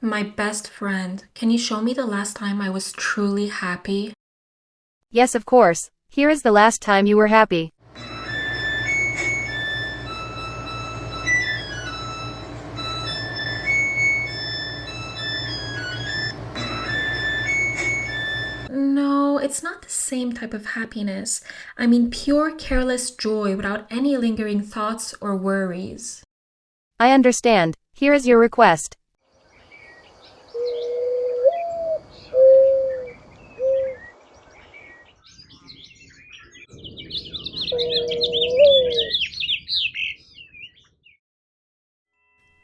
My best friend, can you show me the last time I was truly happy? Yes, of course. Here is the last time you were happy. No, it's not the same type of happiness. I mean, pure, careless joy without any lingering thoughts or worries. I understand. Here is your request.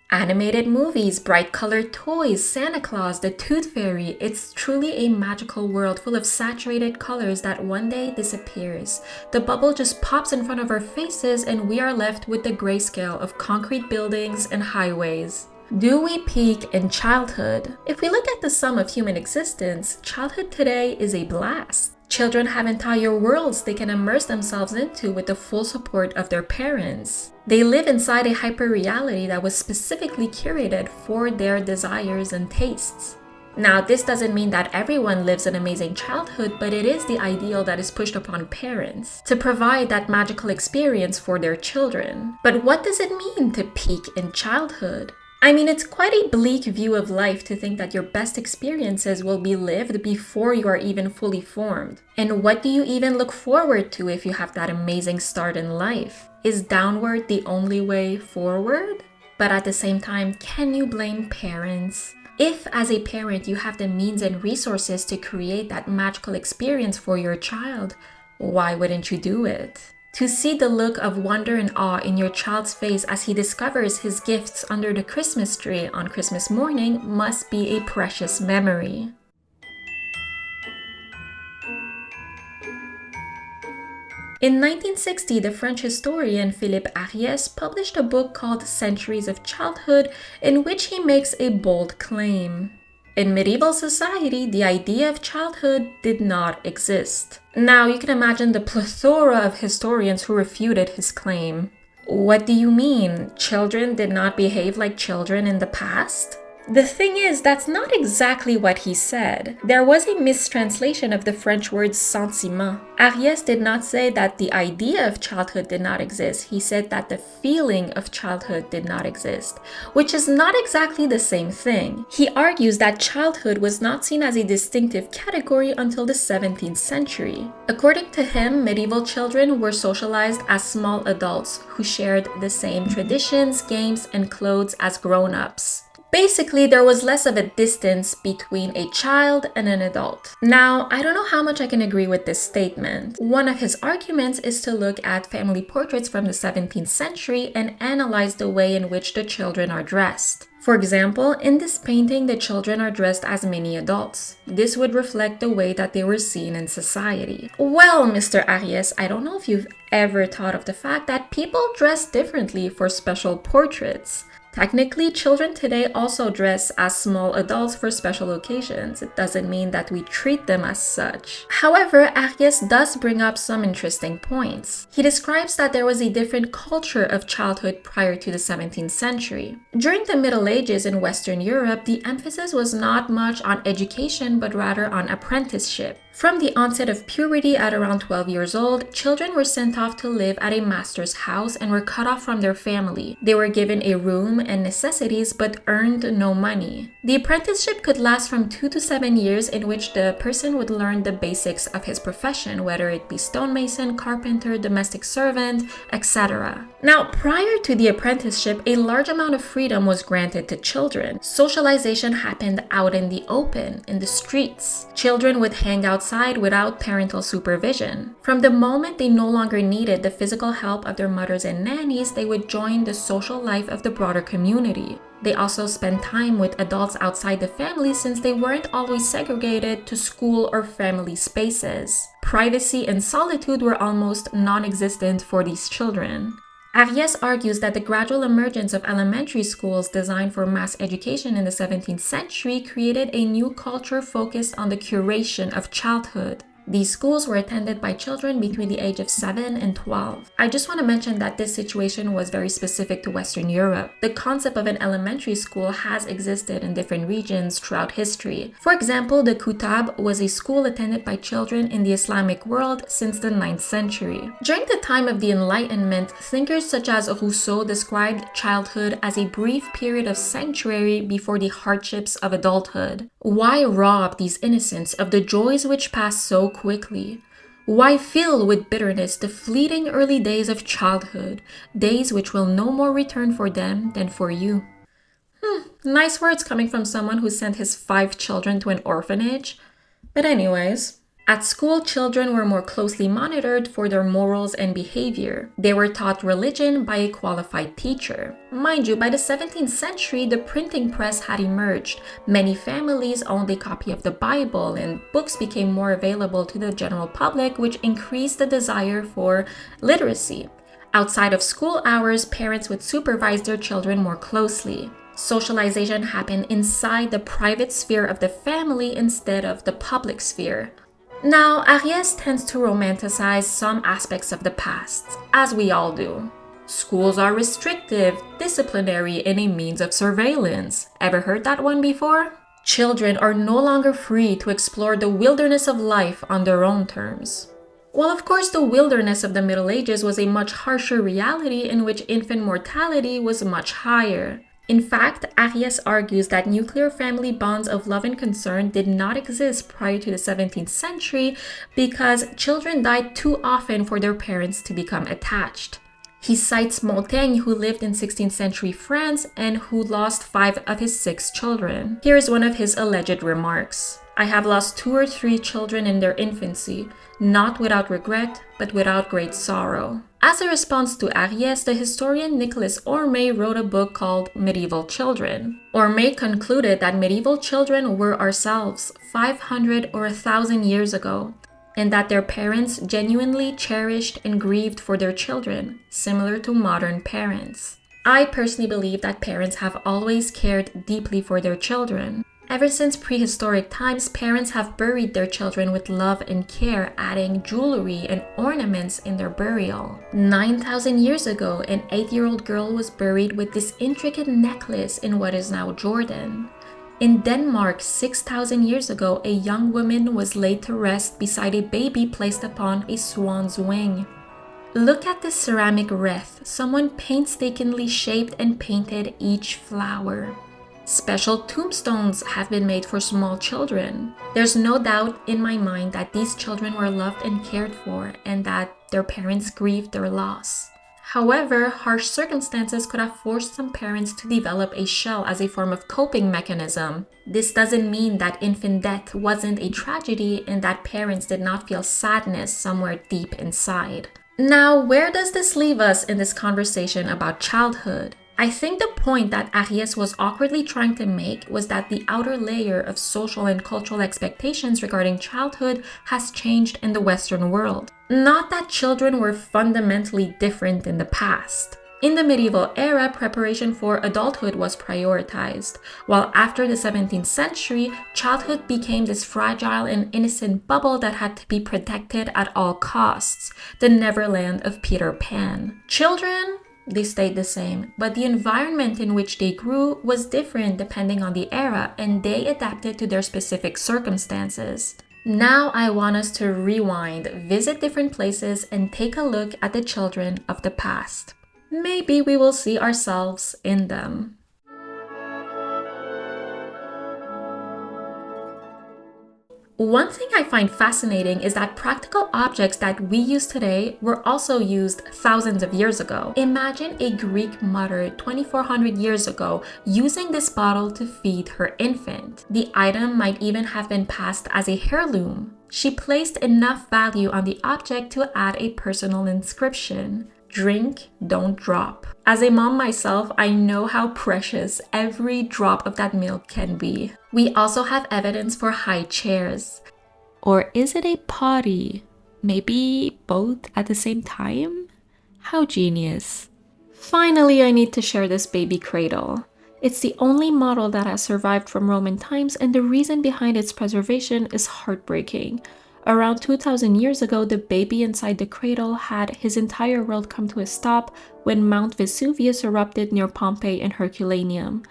Animated movies, bright colored toys, Santa Claus, the Tooth Fairy. It's truly a magical world full of saturated colors that one day disappears. The bubble just pops in front of our faces and we are left with the grayscale of concrete buildings and highways. Do we peak in childhood? If we look at the sum of human existence, childhood today is a blast. Children have entire worlds they can immerse themselves into with the full support of their parents. They live inside a hyper-reality that was specifically curated for their desires and tastes. Now, this doesn't mean that everyone lives an amazing childhood, but it is the ideal that is pushed upon parents to provide that magical experience for their children. But what does it mean to peak in childhood? I mean, it's quite a bleak view of life to think that your best experiences will be lived before you are even fully formed. And what do you even look forward to if you have that amazing start in life? Is downward the only way forward? But at the same time, can you blame parents? If, as a parent, you have the means and resources to create that magical experience for your child, why wouldn't you do it? To see the look of wonder and awe in your child's face as he discovers his gifts under the Christmas tree on Christmas morning must be a precious memory. In 1960, the French historian Philippe Ariès published a book called Centuries of Childhood, in which he makes a bold claim. In medieval society, the idea of childhood did not exist. Now, you can imagine the plethora of historians who refuted his claim. What do you mean? Children did not behave like children in the past? The thing is, that's not exactly what he said. There was a mistranslation of the French word sentiment. Ariès did not say that the idea of childhood did not exist. He said that the feeling of childhood did not exist, which is not exactly the same thing. He argues that childhood was not seen as a distinctive category until the 17th century. According to him, medieval children were socialized as small adults who shared the same traditions, games, and clothes as grown-ups. Basically, there was less of a distance between a child and an adult. Now, I don't know how much I can agree with this statement. One of his arguments is to look at family portraits from the 17th century and analyze the way in which the children are dressed. For example, in this painting, the children are dressed as mini adults. This would reflect the way that they were seen in society. Well, Mr. Ariès, I don't know if you've ever thought of the fact that people dress differently for special portraits. Technically, children today also dress as small adults for special occasions. It doesn't mean that we treat them as such. However, Ariès does bring up some interesting points. He describes that there was a different culture of childhood prior to the 17th century. During the Middle Ages in Western Europe, the emphasis was not much on education, but rather on apprenticeship. From the onset of puberty at around 12 years old, children were sent off to live at a master's house and were cut off from their family. They were given a room and necessities but earned no money. The apprenticeship could last from 2 to 7 years, in which the person would learn the basics of his profession, whether it be stonemason, carpenter, domestic servant, etc. Now, prior to the apprenticeship, a large amount of freedom was granted to children. Socialization happened out in the open, in the streets. Children would hang outside without parental supervision. From the moment they no longer needed the physical help of their mothers and nannies, they would join the social life of the broader community. They also spent time with adults outside the family since they weren't always segregated to school or family spaces. Privacy and solitude were almost non-existent for these children. Ariès argues that the gradual emergence of elementary schools designed for mass education in the 17th century created a new culture focused on the curation of childhood. These schools were attended by children between the age of 7 and 12. I just want to mention that this situation was very specific to Western Europe. The concept of an elementary school has existed in different regions throughout history. For example, the Kutab was a school attended by children in the Islamic world since the 9th century. During the time of the Enlightenment, thinkers such as Rousseau described childhood as a brief period of sanctuary before the hardships of adulthood. Why rob these innocents of the joys which pass so quickly? Why fill with bitterness the fleeting early days of childhood, days which will no more return for them than for you? Nice words coming from someone who sent his 5 children to an orphanage. But anyways, at school, children were more closely monitored for their morals and behavior. They were taught religion by a qualified teacher. Mind you, by the 17th century, the printing press had emerged. Many families owned a copy of the Bible, and books became more available to the general public, which increased the desire for literacy. Outside of school hours, parents would supervise their children more closely. Socialization happened inside the private sphere of the family instead of the public sphere. Now, Ariès tends to romanticize some aspects of the past, as we all do. Schools are restrictive, disciplinary, and a means of surveillance. Ever heard that one before? Children are no longer free to explore the wilderness of life on their own terms. Well, of course, the wilderness of the Middle Ages was a much harsher reality in which infant mortality was much higher. In fact, Ariès argues that nuclear family bonds of love and concern did not exist prior to the 17th century because children died too often for their parents to become attached. He cites Montaigne, who lived in 16th century France and who lost 5 of his 6 children. Here is one of his alleged remarks. I have lost 2 or 3 children in their infancy, not without regret, but without great sorrow. As a response to Ariès, the historian Nicolas Orme wrote a book called Medieval Children. Orme concluded that medieval children were ourselves 500 or 1,000 years ago, and that their parents genuinely cherished and grieved for their children, similar to modern parents. I personally believe that parents have always cared deeply for their children. Ever since prehistoric times, parents have buried their children with love and care, adding jewelry and ornaments in their burial. 9,000 years ago, an 8-year-old girl was buried with this intricate necklace in what is now Jordan. In Denmark, 6,000 years ago, a young woman was laid to rest beside a baby placed upon a swan's wing. Look at this ceramic wreath. Someone painstakingly shaped and painted each flower. Special tombstones have been made for small children. There's no doubt in my mind that these children were loved and cared for and that their parents grieved their loss. However, harsh circumstances could have forced some parents to develop a shell as a form of coping mechanism. This doesn't mean that infant death wasn't a tragedy and that parents did not feel sadness somewhere deep inside. Now, where does this leave us in this conversation about childhood? I think the point that Ariès was awkwardly trying to make was that the outer layer of social and cultural expectations regarding childhood has changed in the Western world. Not that children were fundamentally different in the past. In the medieval era, preparation for adulthood was prioritized, while after the 17th century, childhood became this fragile and innocent bubble that had to be protected at all costs, the Neverland of Peter Pan. Children, they stayed the same, but the environment in which they grew was different depending on the era, and they adapted to their specific circumstances. Now I want us to rewind, visit different places, and take a look at the children of the past. Maybe we will see ourselves in them. One thing I find fascinating is that practical objects that we use today were also used thousands of years ago. Imagine a Greek mother 2,400 years ago using this bottle to feed her infant. The item might even have been passed as a heirloom. She placed enough value on the object to add a personal inscription. Drink, don't drop. As a mom myself, I know how precious every drop of that milk can be. We also have evidence for high chairs. Or is it a potty? Maybe both at the same time? How genius. Finally, I need to share this baby cradle. It's the only model that has survived from Roman times, and the reason behind its preservation is heartbreaking. Around 2,000 years ago, the baby inside the cradle had his entire world come to a stop when Mount Vesuvius erupted near Pompeii and Herculaneum.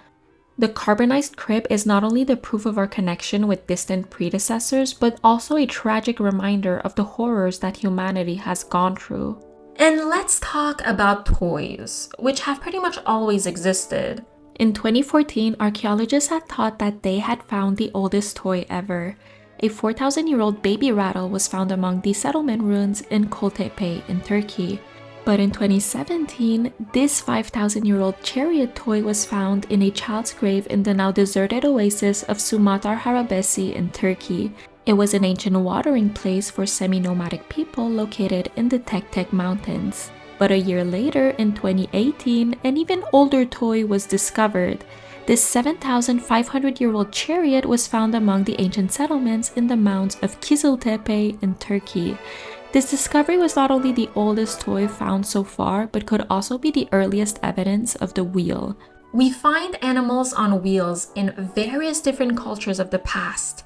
The carbonized crib is not only the proof of our connection with distant predecessors, but also a tragic reminder of the horrors that humanity has gone through. And let's talk about toys, which have pretty much always existed. In 2014, archaeologists had thought that they had found the oldest toy ever. A 4,000-year-old baby rattle was found among the settlement ruins in Kultepe in Turkey. But in 2017, this 5,000-year-old chariot toy was found in a child's grave in the now deserted oasis of Sumatar Harabesi in Turkey. It was an ancient watering place for semi-nomadic people located in the Tek Mountains. But a year later, in 2018, an even older toy was discovered. This 7,500-year-old chariot was found among the ancient settlements in the mounds of Kiziltepe in Turkey. This discovery was not only the oldest toy found so far, but could also be the earliest evidence of the wheel. We find animals on wheels in various different cultures of the past.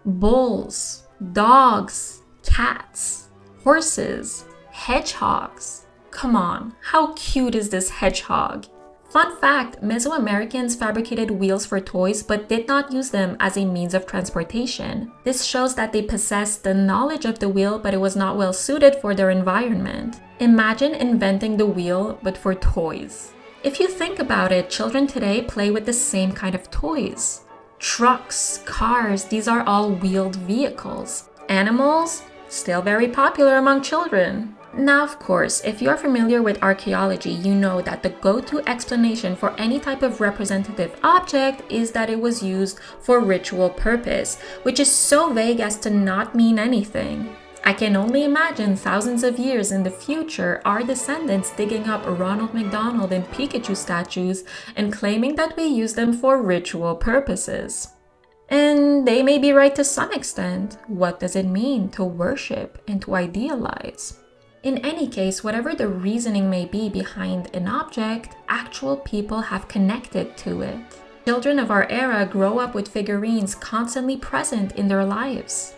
Bulls, dogs, cats, horses, hedgehogs. Come on, how cute is this hedgehog? Fun fact, Mesoamericans fabricated wheels for toys but did not use them as a means of transportation. This shows that they possessed the knowledge of the wheel, but it was not well suited for their environment. Imagine inventing the wheel but for toys. If you think about it, children today play with the same kind of toys. Trucks, cars, these are all wheeled vehicles. Animals, still very popular among children. Now, of course, if you're familiar with archaeology, you know that the go-to explanation for any type of representative object is that it was used for ritual purpose, which is so vague as to not mean anything. I can only imagine thousands of years in the future, our descendants digging up Ronald McDonald and Pikachu statues and claiming that we use them for ritual purposes. And they may be right to some extent. What does it mean to worship and to idealize? In any case, whatever the reasoning may be behind an object, actual people have connected to it. Children of our era grow up with figurines constantly present in their lives.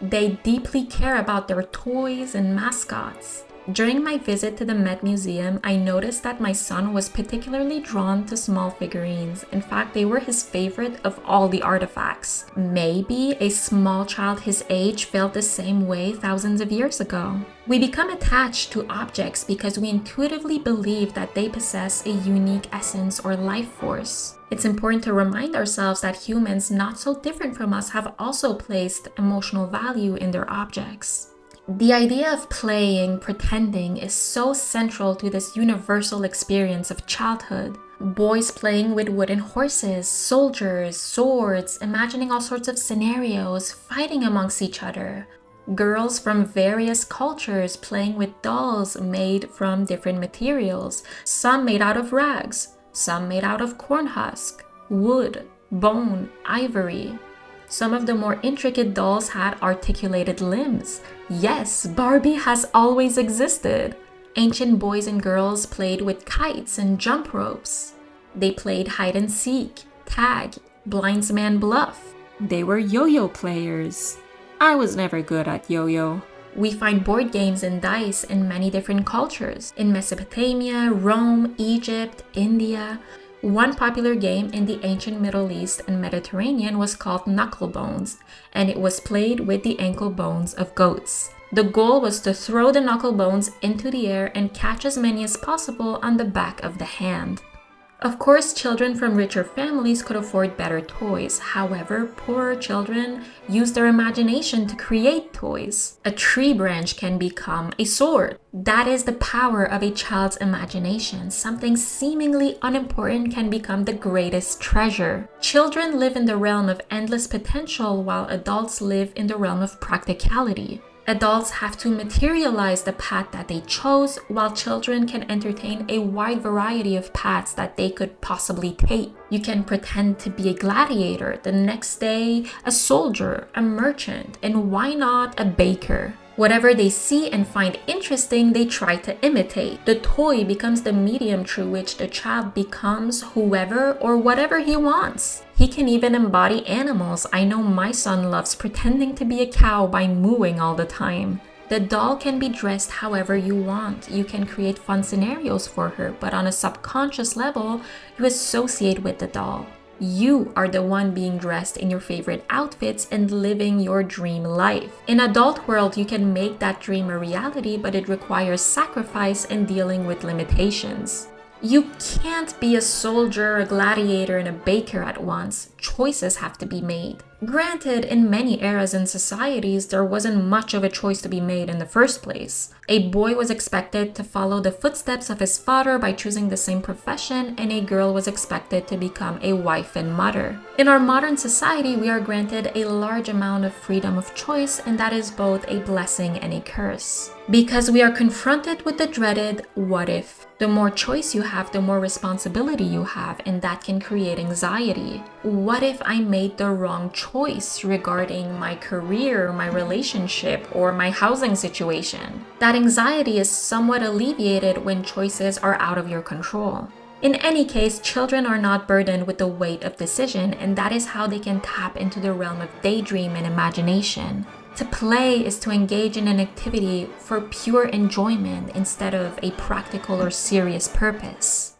They deeply care about their toys and mascots. During my visit to the Met Museum, I noticed that my son was particularly drawn to small figurines. In fact, they were his favorite of all the artifacts. Maybe a small child his age felt the same way thousands of years ago. We become attached to objects because we intuitively believe that they possess a unique essence or life force. It's important to remind ourselves that humans not so different from us have also placed emotional value in their objects. The idea of playing, pretending, is so central to this universal experience of childhood. Boys playing with wooden horses, soldiers, swords, imagining all sorts of scenarios, fighting amongst each other. Girls from various cultures playing with dolls made from different materials, some made out of rags, some made out of corn husk, wood, bone, ivory. Some of the more intricate dolls had articulated limbs. Yes, Barbie has always existed. Ancient boys and girls played with kites and jump ropes. They played hide and seek, tag, blindsman bluff. They were yo-yo players. I was never good at yo-yo. We find board games and dice in many different cultures. In Mesopotamia, Rome, Egypt, India. One popular game in the ancient Middle East and Mediterranean was called knucklebones, and it was played with the ankle bones of goats. The goal was to throw the knuckle bones into the air and catch as many as possible on the back of the hand. Of course, children from richer families could afford better toys. However, poorer children use their imagination to create toys. A tree branch can become a sword. That is the power of a child's imagination. Something seemingly unimportant can become the greatest treasure. Children live in the realm of endless potential, while adults live in the realm of practicality. Adults have to materialize the path that they chose, while children can entertain a wide variety of paths that they could possibly take. You can pretend to be a gladiator, the next day a soldier, a merchant, and why not a baker? Whatever they see and find interesting, they try to imitate. The toy becomes the medium through which the child becomes whoever or whatever he wants. He can even embody animals. I know my son loves pretending to be a cow by mooing all the time. The doll can be dressed however you want. You can create fun scenarios for her, but on a subconscious level, you associate with the doll. You are the one being dressed in your favorite outfits and living your dream life. In adult world, you can make that dream a reality, but it requires sacrifice and dealing with limitations. You can't be a soldier, a gladiator, and a baker at once. Choices have to be made. Granted, in many eras and societies, there wasn't much of a choice to be made in the first place. A boy was expected to follow the footsteps of his father by choosing the same profession, and a girl was expected to become a wife and mother. In our modern society, we are granted a large amount of freedom of choice, and that is both a blessing and a curse. Because we are confronted with the dreaded what if. The more choice you have, the more responsibility you have, and that can create anxiety. What if I made the wrong choice regarding my career, my relationship, or my housing situation? That anxiety is somewhat alleviated when choices are out of your control. In any case, children are not burdened with the weight of decision, and that is how they can tap into the realm of daydream and imagination. To play is to engage in an activity for pure enjoyment instead of a practical or serious purpose.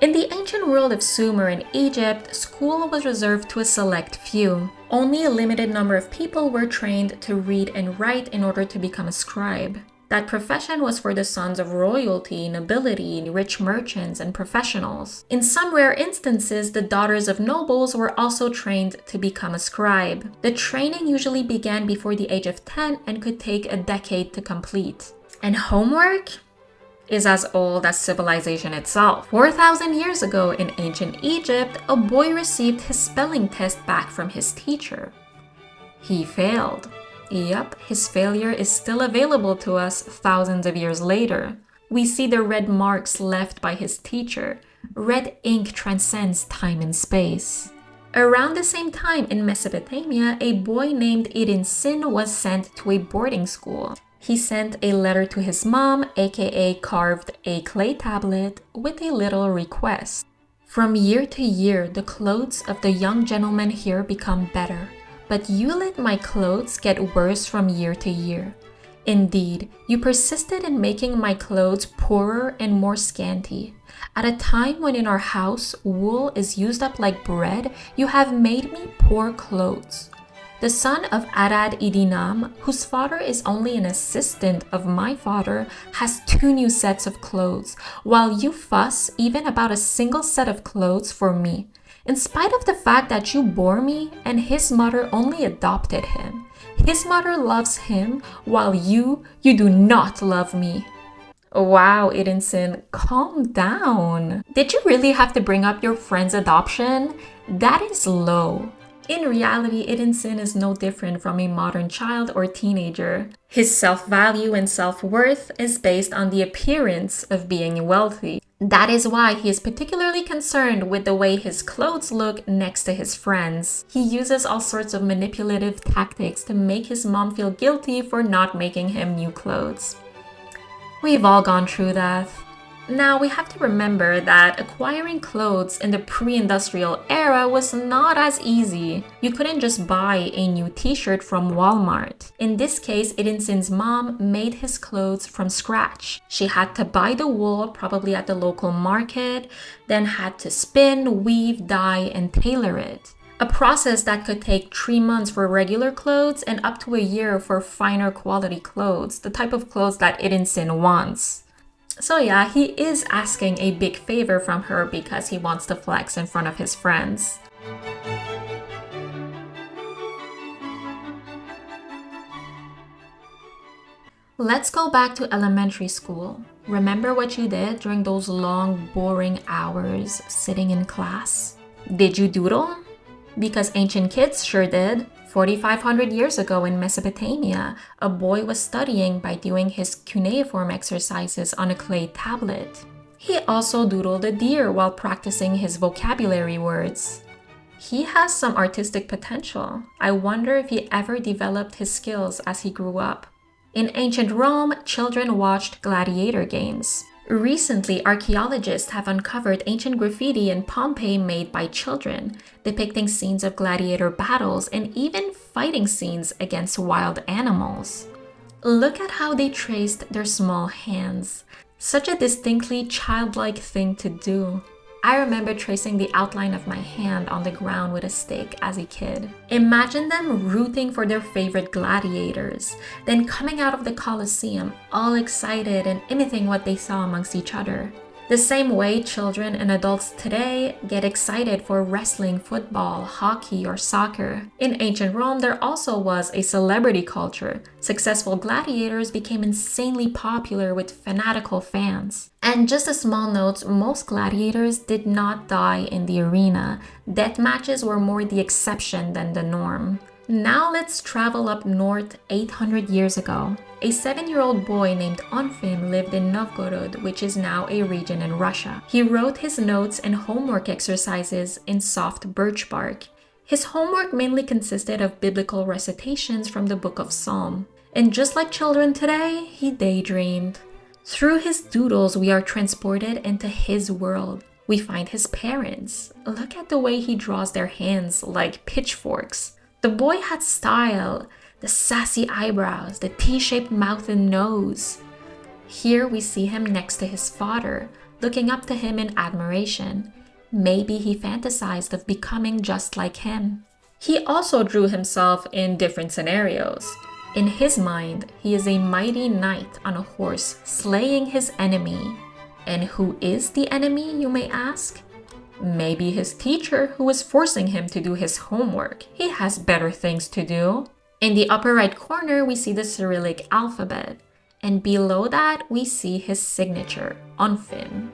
In the ancient world of Sumer and Egypt, school was reserved to a select few. Only a limited number of people were trained to read and write in order to become a scribe. That profession was for the sons of royalty, nobility, rich merchants, and professionals. In some rare instances, the daughters of nobles were also trained to become a scribe. The training usually began before the age of 10 and could take a decade to complete. And homework is as old as civilization itself. 4,000 years ago in ancient Egypt, a boy received his spelling test back from his teacher. He failed. Yep, his failure is still available to us thousands of years later. We see the red marks left by his teacher. Red ink transcends time and space. Around the same time in Mesopotamia, a boy named Idin Sin was sent to a boarding school. He sent a letter to his mom, aka carved a clay tablet, with a little request. From year to year, the clothes of the young gentleman here become better. But you let my clothes get worse from year to year. Indeed, you persisted in making my clothes poorer and more scanty. At a time when in our house wool is used up like bread, you have made me poor clothes. The son of Arad Idinam, whose father is only an assistant of my father, has 2 new sets of clothes, while you fuss even about a single set of clothes for me. In spite of the fact that you bore me and his mother only adopted him. His mother loves him while you do not love me. Wow, Idin Sin, calm down. Did you really have to bring up your friend's adoption? That is low. In reality, Idin Sin is no different from a modern child or teenager. His self-value and self-worth is based on the appearance of being wealthy. That is why he is particularly concerned with the way his clothes look next to his friends. He uses all sorts of manipulative tactics to make his mom feel guilty for not making him new clothes. We've all gone through that. Now, we have to remember that acquiring clothes in the pre-industrial era was not as easy. You couldn't just buy a new t-shirt from Walmart. In this case, Idin Sin's mom made his clothes from scratch. She had to buy the wool, probably at the local market, then had to spin, weave, dye, and tailor it. A process that could take 3 months for regular clothes and up to a year for finer quality clothes, the type of clothes that Idin Sin wants. So yeah, he is asking a big favor from her because he wants to flex in front of his friends. Let's go back to elementary school. Remember what you did during those long, boring hours sitting in class? Did you doodle? Because ancient kids sure did. 4,500 years ago in Mesopotamia, a boy was studying by doing his cuneiform exercises on a clay tablet. He also doodled a deer while practicing his vocabulary words. He has some artistic potential. I wonder if he ever developed his skills as he grew up. In ancient Rome, children watched gladiator games. Recently, archaeologists have uncovered ancient graffiti in Pompeii made by children, depicting scenes of gladiator battles and even fighting scenes against wild animals. Look at how they traced their small hands. Such a distinctly childlike thing to do. I remember tracing the outline of my hand on the ground with a stick as a kid. Imagine them rooting for their favorite gladiators, then coming out of the Colosseum all excited and imitating what they saw amongst each other. The same way children and adults today get excited for wrestling, football, hockey, or soccer. In ancient Rome, there also was a celebrity culture. Successful gladiators became insanely popular with fanatical fans. And just a small note, most gladiators did not die in the arena. Death matches were more the exception than the norm. Now let's travel up north 800 years ago. A 7-year-old boy named Onfim lived in Novgorod, which is now a region in Russia. He wrote his notes and homework exercises in soft birch bark. His homework mainly consisted of biblical recitations from the book of Psalm. And just like children today, he daydreamed. Through his doodles, we are transported into his world. We find his parents. Look at the way he draws their hands like pitchforks. The boy had style, the sassy eyebrows, the T-shaped mouth and nose. Here we see him next to his father, looking up to him in admiration. Maybe he fantasized of becoming just like him. He also drew himself in different scenarios. In his mind, he is a mighty knight on a horse slaying his enemy. And who is the enemy, you may ask? Maybe his teacher who was forcing him to do his homework. He has better things to do. In the upper right corner, we see the Cyrillic alphabet. And below that, we see his signature, Onfim.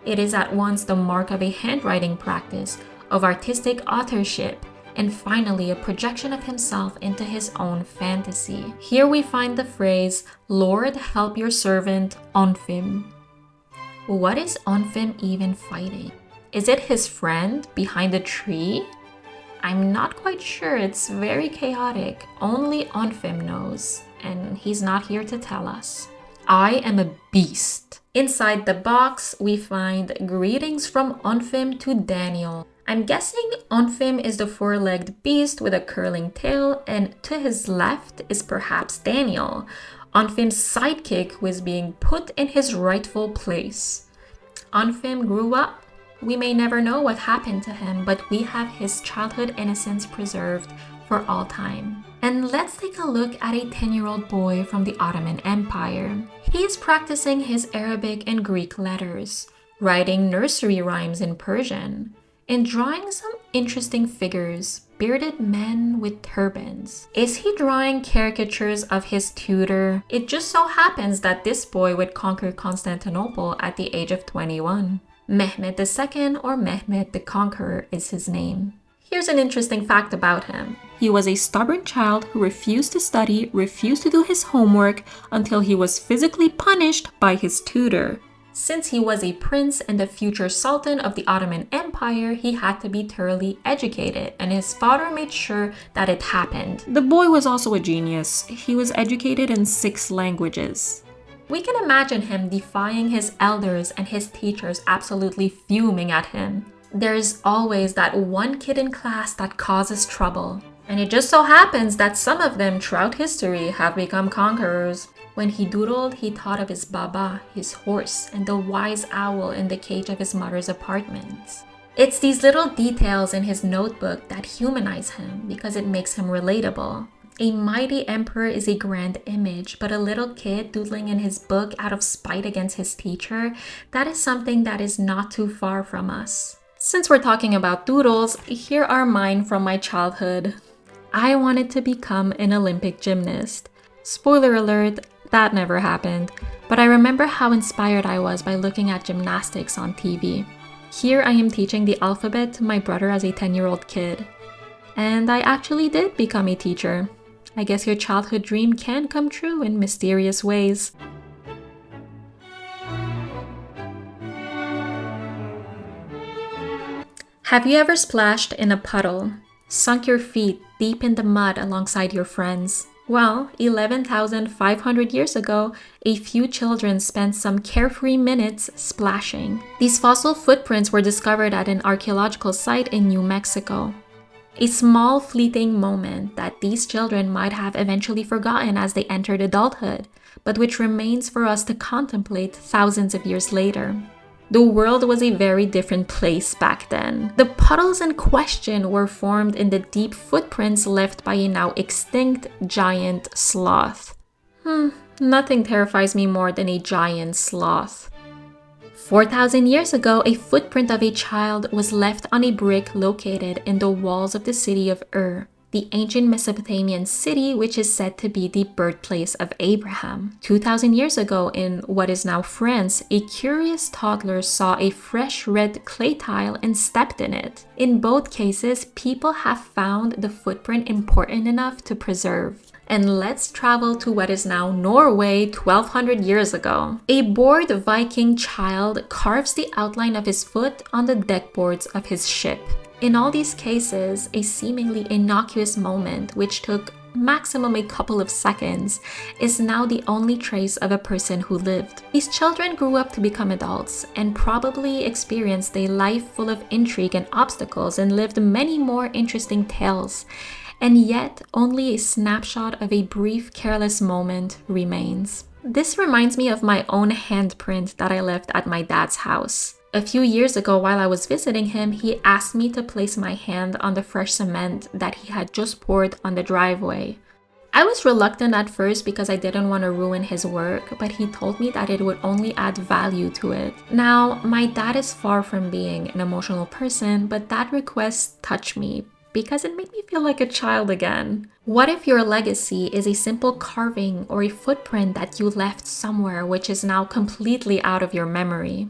It is at once the mark of a handwriting practice, of artistic authorship, and finally a projection of himself into his own fantasy. Here we find the phrase, "Lord, help your servant, Onfim." What is Onfim even fighting? Is it his friend behind the tree? I'm not quite sure. It's very chaotic. Only Onfim knows, and he's not here to tell us. I am a beast. Inside the box, we find greetings from Onfim to Daniel. I'm guessing Onfim is the four-legged beast with a curling tail, and to his left is perhaps Daniel, Onfim's sidekick who is being put in his rightful place. Onfim grew up. We may never know what happened to him, but we have his childhood innocence preserved for all time. And let's take a look at a 10-year-old boy from the Ottoman Empire. He is practicing his Arabic and Greek letters, writing nursery rhymes in Persian, and drawing some interesting figures, bearded men with turbans. Is he drawing caricatures of his tutor? It just so happens that this boy would conquer Constantinople at the age of 21. Mehmed II, or Mehmed the Conqueror, is his name. Here's an interesting fact about him. He was a stubborn child who refused to study, refused to do his homework until he was physically punished by his tutor. Since he was a prince and the future sultan of the Ottoman Empire, he had to be thoroughly educated, and his father made sure that it happened. The boy was also a genius. He was educated in 6 languages. We can imagine him defying his elders and his teachers absolutely fuming at him. There's always that one kid in class that causes trouble. And it just so happens that some of them throughout history have become conquerors. When he doodled, he thought of his baba, his horse, and the wise owl in the cage of his mother's apartment. It's these little details in his notebook that humanize him because it makes him relatable. A mighty emperor is a grand image, but a little kid doodling in his book out of spite against his teacher, that is something that is not too far from us. Since we're talking about doodles, here are mine from my childhood. I wanted to become an Olympic gymnast. Spoiler alert, that never happened, but I remember how inspired I was by looking at gymnastics on TV. Here I am teaching the alphabet to my brother as a 10-year-old kid. And I actually did become a teacher. I guess your childhood dream can come true in mysterious ways. Have you ever splashed in a puddle, sunk your feet deep in the mud alongside your friends? Well, 11,500 years ago, a few children spent some carefree minutes splashing. These fossil footprints were discovered at an archaeological site in New Mexico. A small, fleeting moment that these children might have eventually forgotten as they entered adulthood, but which remains for us to contemplate thousands of years later. The world was a very different place back then. The puddles in question were formed in the deep footprints left by a now extinct giant sloth. Nothing terrifies me more than a giant sloth. 4,000 years ago, a footprint of a child was left on a brick located in the walls of the city of Ur, the ancient Mesopotamian city which is said to be the birthplace of Abraham. 2,000 years ago, in what is now France, a curious toddler saw a fresh red clay tile and stepped in it. In both cases, people have found the footprint important enough to preserve. And let's travel to what is now Norway 1200 years ago. A bored Viking child carves the outline of his foot on the deckboards of his ship. In all these cases, a seemingly innocuous moment, which took maximum a couple of seconds, is now the only trace of a person who lived. These children grew up to become adults and probably experienced a life full of intrigue and obstacles and lived many more interesting tales. And yet, only a snapshot of a brief, careless moment remains. This reminds me of my own handprint that I left at my dad's house. A few years ago, while I was visiting him, he asked me to place my hand on the fresh cement that he had just poured on the driveway. I was reluctant at first because I didn't want to ruin his work, but he told me that it would only add value to it. Now, my dad is far from being an emotional person, but that request touched me because it made me feel like a child again. What if your legacy is a simple carving or a footprint that you left somewhere which is now completely out of your memory?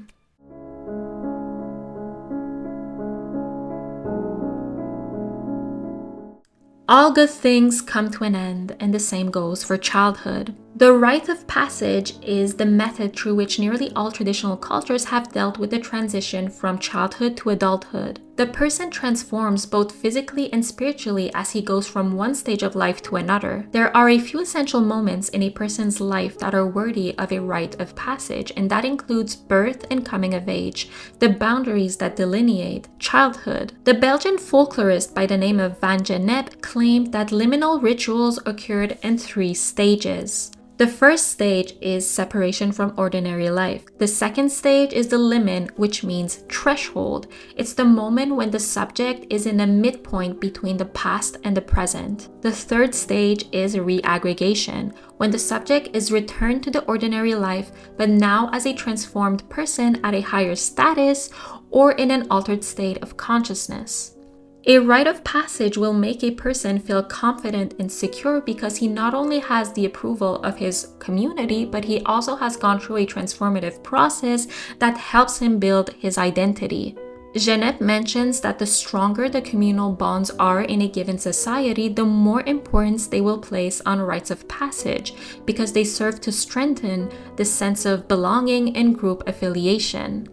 All good things come to an end, and the same goes for childhood. The rite of passage is the method through which nearly all traditional cultures have dealt with the transition from childhood to adulthood. The person transforms both physically and spiritually as he goes from one stage of life to another. There are a few essential moments in a person's life that are worthy of a rite of passage, and that includes birth and coming of age, the boundaries that delineate childhood. The Belgian folklorist by the name of Van Gennep claimed that liminal rituals occurred in 3 stages. The first stage is separation from ordinary life. The second stage is the limen, which means threshold. It's the moment when the subject is in a midpoint between the past and the present. The third stage is reaggregation, when the subject is returned to the ordinary life, but now as a transformed person at a higher status or in an altered state of consciousness. A rite of passage will make a person feel confident and secure because he not only has the approval of his community, but he also has gone through a transformative process that helps him build his identity. Gennep mentions that the stronger the communal bonds are in a given society, the more importance they will place on rites of passage because they serve to strengthen the sense of belonging and group affiliation.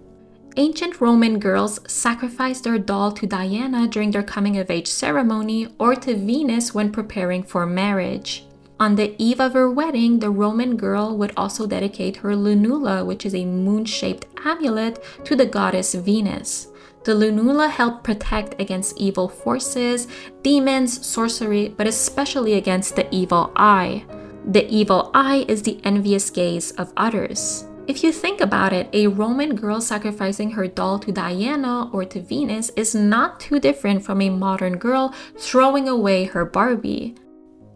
Ancient Roman girls sacrificed their doll to Diana during their coming-of-age ceremony or to Venus when preparing for marriage. On the eve of her wedding, the Roman girl would also dedicate her lunula, which is a moon-shaped amulet, to the goddess Venus. The lunula helped protect against evil forces, demons, sorcery, but especially against the evil eye. The evil eye is the envious gaze of others. If you think about it, a Roman girl sacrificing her doll to Diana or to Venus is not too different from a modern girl throwing away her Barbie.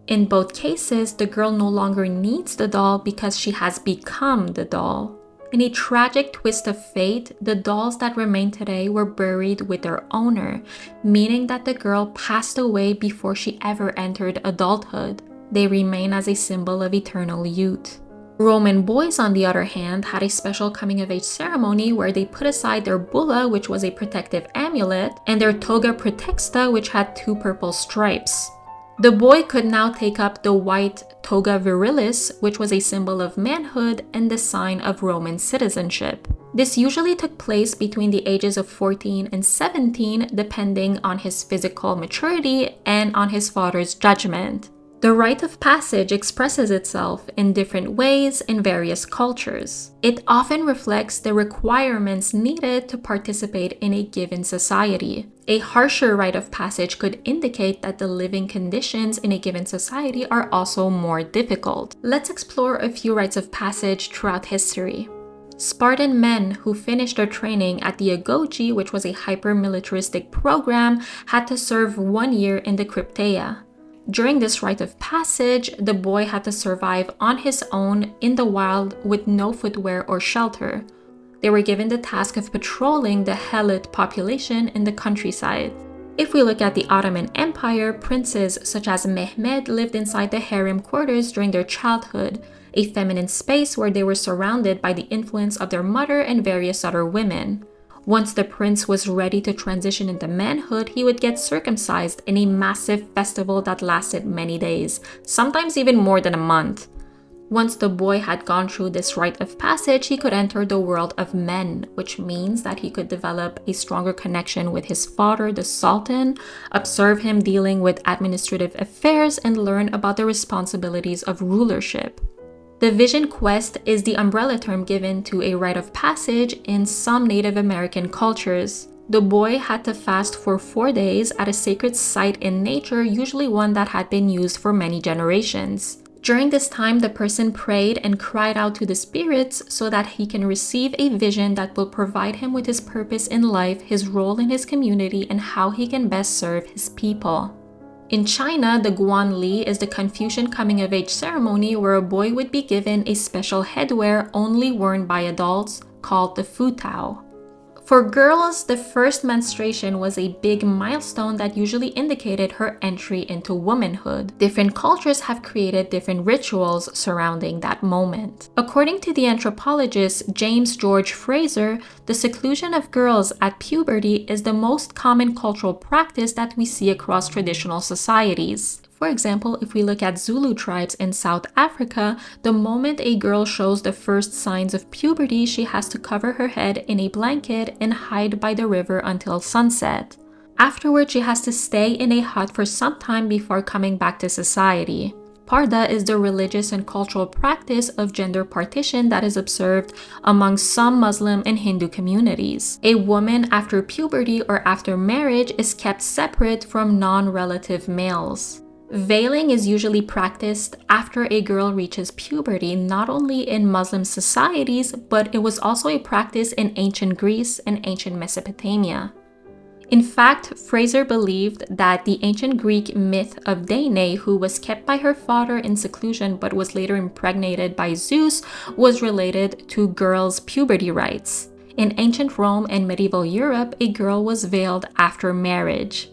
In both cases, the girl no longer needs the doll because she has become the doll. In a tragic twist of fate, the dolls that remain today were buried with their owner, meaning that the girl passed away before she ever entered adulthood. They remain as a symbol of eternal youth. Roman boys, on the other hand, had a special coming-of-age ceremony where they put aside their bulla, which was a protective amulet, and their toga praetexta, which had 2 purple stripes. The boy could now take up the white toga virilis, which was a symbol of manhood and the sign of Roman citizenship. This usually took place between the ages of 14 and 17, depending on his physical maturity and on his father's judgment. The rite of passage expresses itself in different ways in various cultures. It often reflects the requirements needed to participate in a given society. A harsher rite of passage could indicate that the living conditions in a given society are also more difficult. Let's explore a few rites of passage throughout history. Spartan men who finished their training at the agoge, which was a hyper-militaristic program, had to serve 1 year in the crypteia. During this rite of passage, the boy had to survive on his own in the wild with no footwear or shelter. They were given the task of patrolling the Helot population in the countryside. If we look at the Ottoman Empire, princes such as Mehmed lived inside the harem quarters during their childhood, a feminine space where they were surrounded by the influence of their mother and various other women. Once the prince was ready to transition into manhood, he would get circumcised in a massive festival that lasted many days, sometimes even more than a month. Once the boy had gone through this rite of passage, he could enter the world of men, which means that he could develop a stronger connection with his father, the Sultan, observe him dealing with administrative affairs, and learn about the responsibilities of rulership. The vision quest is the umbrella term given to a rite of passage in some Native American cultures. The boy had to fast for 4 days at a sacred site in nature, usually one that had been used for many generations. During this time, the person prayed and cried out to the spirits so that he can receive a vision that will provide him with his purpose in life, his role in his community, and how he can best serve his people. In China, the Guan Li is the Confucian coming-of-age ceremony where a boy would be given a special headwear only worn by adults called the fu tao. For girls, the first menstruation was a big milestone that usually indicated her entry into womanhood. Different cultures have created different rituals surrounding that moment. According to the anthropologist James George Fraser, the seclusion of girls at puberty is the most common cultural practice that we see across traditional societies. For example, if we look at Zulu tribes in South Africa, the moment a girl shows the first signs of puberty, she has to cover her head in a blanket and hide by the river until sunset. Afterwards, she has to stay in a hut for some time before coming back to society. Parda is the religious and cultural practice of gender partition that is observed among some Muslim and Hindu communities. A woman after puberty or after marriage is kept separate from non-relative males. Veiling is usually practiced after a girl reaches puberty, not only in Muslim societies, but it was also a practice in ancient Greece and ancient Mesopotamia. In fact, Fraser believed that the ancient Greek myth of Danae, who was kept by her father in seclusion but was later impregnated by Zeus, was related to girls' puberty rites. In ancient Rome and medieval Europe, a girl was veiled after marriage.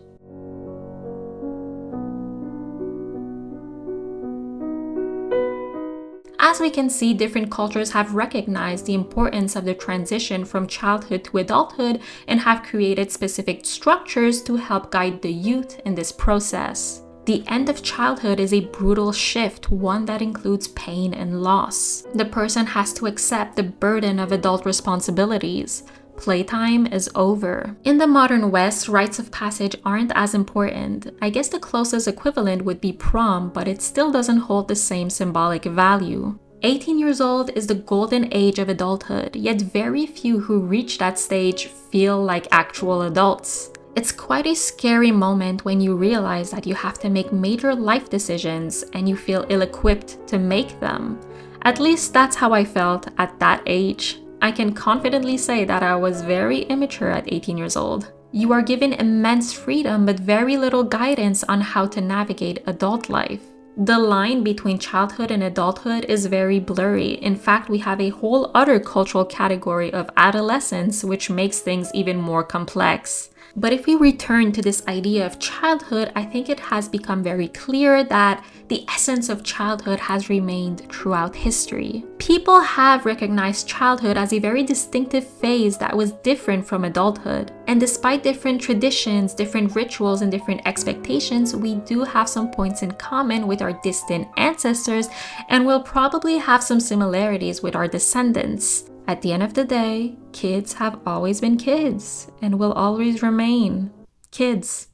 As we can see, different cultures have recognized the importance of the transition from childhood to adulthood and have created specific structures to help guide the youth in this process. The end of childhood is a brutal shift, one that includes pain and loss. The person has to accept the burden of adult responsibilities. Playtime is over. In the modern West, rites of passage aren't as important. I guess the closest equivalent would be prom, but it still doesn't hold the same symbolic value. 18 years old is the golden age of adulthood, yet very few who reach that stage feel like actual adults. It's quite a scary moment when you realize that you have to make major life decisions and you feel ill-equipped to make them. At least that's how I felt at that age. I can confidently say that I was very immature at 18 years old. You are given immense freedom but very little guidance on how to navigate adult life. The line between childhood and adulthood is very blurry. In fact, we have a whole other cultural category of adolescence, which makes things even more complex. But if we return to this idea of childhood, I think it has become very clear that the essence of childhood has remained throughout history. People have recognized childhood as a very distinctive phase that was different from adulthood. And despite different traditions, different rituals, and different expectations, we do have some points in common with our distant ancestors and will probably have some similarities with our descendants. At the end of the day, kids have always been kids and will always remain kids.